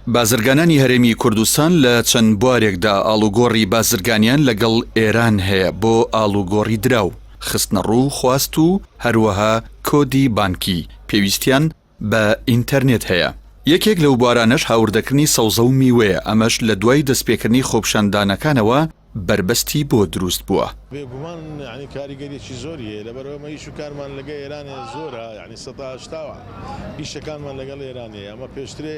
بازرگانانی هەرێمی کوردستان لە چەند بوارێکدا ئاڵوگۆڕی بازرگانیان لەگەڵ ئێران هەیە بۆ ئاڵوگۆڕی دراو، خستنە ڕوو، خواست و هەروەها کۆدی بانکی پێویستیان بە ئینتەرنێت هەیە. یەکێک لەو بوارانەش هاوردەکردنی سەوزە و میوەیە، ئەمەش لە دوای دەستپێکردنی خۆپشاندانەکانەوە بربەستی بۆ دروست بووە. بێگومان ینی کاریگەریەکی زۆریە لەبەرەوەمە ئیش و کارمان لەگە ئێرانێ زۆرە، ینی سەتاشتاوە ئیشەکانمان لەگەڵ ئێرانەیە. ئەمە پێشترێ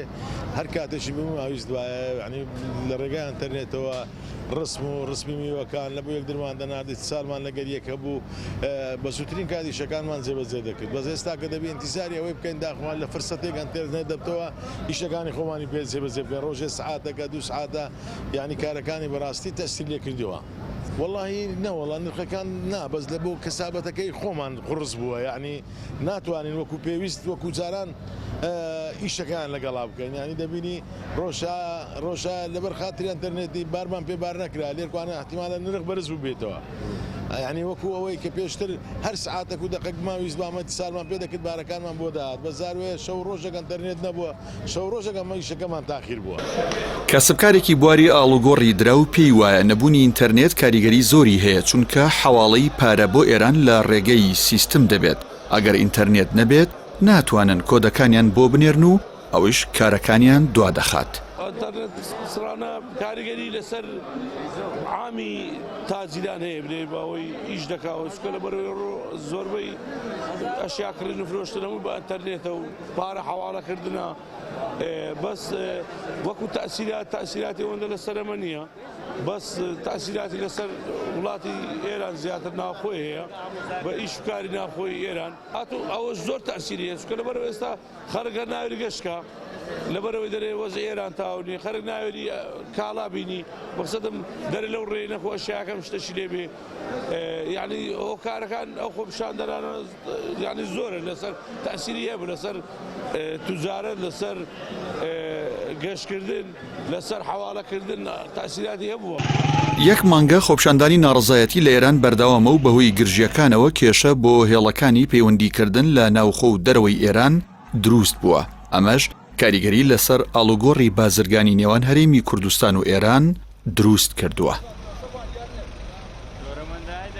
هەر کاتێکی بوو ئاویست وایە ینی لە ڕێگای ئینتەرنێتەوە ڕسم و ڕسمی میوەکان لە بۆ یەک درمان دەناردی ساڵمان لەگەر یەک هەبوو بە زووترین کاتی شەکانمان جێبەجێ دەکرد. بەس ئێستا کە دەبێ ئینتیزاری ئەوەی بکەین داخمان لە فرسەتێک ئینتەرنێت دەبتەوە ئیشەکانی خۆمانی پێ جێبەجێ بکەین. ڕۆژێ سعاتەکە 2 سعاتە ینی کارەکانی بەڕاستی تەسهیل لێ کردووە. واللهی نەوەڵان نرخەکان نا بەس لە بۆ کەسابەتەکەی خۆمان قڕس بووە، یعنی ناتوانین وەکو پێویست وەکو جاران ئیشەکان لەگەڵا بکەین. ینی دەبینی ڕۆژە لەبەر خاتری ئینتەرنێتی بارمان پێبار نەکرا لێرکوانە احتیمالە نرخ بەرز بوو بێتەوە. ینی وەکو ئەوەی کە پێشتر هەر سعاتێک و دەقێک ماویست بامەتی ساڵمان پێ دەکرد بارەکانمان بۆ داهات، بە زاروێ شەو ڕۆژێک ئینتەرنێت نەبووە، شەو ڕۆژێک ئەمە ئیشەکەمان تاخیر بووە. کەسبکارێکی بواری ئاڵوگۆڕی دراو پێی وایە نەبوونی ئینتەرنێت کاریگەری زۆری هەیە، چونکە حەواڵەی پارە بۆ ئێران لە ڕێگەی سیستم دەبێت. ئەگەر ئینتەرنێت نەبێت ناتوانن کۆدەکانیان بۆ بنێرن و ئەوش کارەکانیان دوا دەخات. ئینتەرنێت سرانە کاریگەری لەسەر عامی تاجیلان هەیە بێ باەوەی ئیش دەکاوە چکە لە بەرەوەی زۆربەی ئەشیاکردن و فرۆشتنەوە بە ئینتەرنێتە و پارە حەواڵەکردنە. بەس وەکو تەسیراتی ئەوەندە لەسەر ئەمە نییە، بەس تەسیراتی لەسەر وڵاتی ئێران زیاتر ناوخۆی هەیە بە ئیش و کاری ناوخۆی ئێران. هاتوو ئەوەش زۆر تەسیری هەیە چکە لەبەرەوە ئێستا خەڵک ناوێری گەشتکە لەبەرەوەی دەرێ وەزع ئێران تاونی خەرک ناوێری کاڵا بینی مەقسەدم دەرێ لەو ڕێ نەخۆ ئەشیاکەم شتەشی لێبێ. یعنی ئەو کارەکان ئەو خۆپشاندەرانە یعنی زۆرە لەسەر تەسیری هەیە لەسەر توجارەت، لەسەر گەشتکردن، لەسەر حەواڵەکردن تەسیراتی هەبووە. یەک مانگە خۆپشاندانی ناڕزایەتی لە ئێران بەردەوامە و بەهۆی گرژیەکانەوە کێشە بۆ هێڵەکانی پەیوەندیکردن لە ناوخۆ و دەرەوەی ئێران دروست بووە. ئەمەش کاریگەری لەسەر ئاڵوگۆڕی بازرگانی نێوان هەرێمی کوردستان و ئێران دروست کردووە.